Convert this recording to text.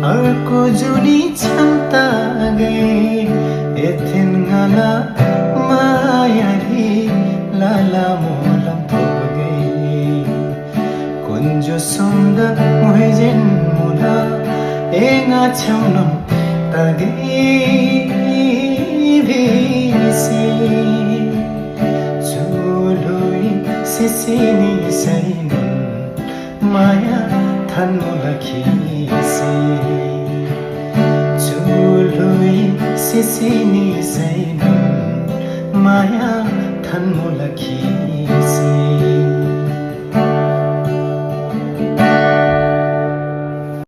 अर्को जोडी क्षमता गए एथेन गाला मायारी लाला मोलम गए कुंजो सुंदर मुझेन मुला एंगा छमनम तागे भेसी चुलोई सिसिनी सैनन माया थान्मुला खिसी चुलोई सिसिनी सैनन माया थान्मुला खिसी